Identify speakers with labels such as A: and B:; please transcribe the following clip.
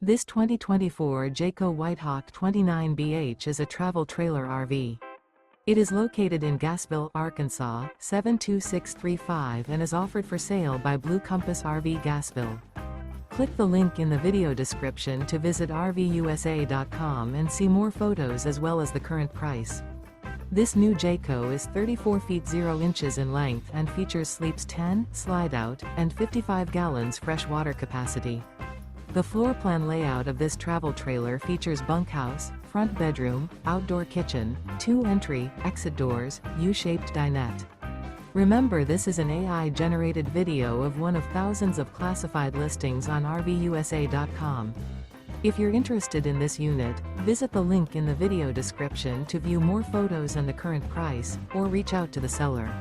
A: This 2024 Jayco White Hawk 29BH is a travel trailer RV. It is located in Gassville, Arkansas, 72635 and is offered for sale by Blue Compass RV Gassville. Click the link in the video description to visit RVUSA.com and see more photos as well as the current price. This new Jayco is 34 feet 0 inches in length and features sleeps 10, slide-out, and 55 gallons fresh water capacity. The floor plan layout of this travel trailer features bunkhouse, front bedroom, outdoor kitchen, 2 entry, exit doors, U-shaped dinette. Remember, this is an AI-generated video of one of thousands of classified listings on RVUSA.com. If you're interested in this unit, visit the link in the video description to view more photos and the current price, or reach out to the seller.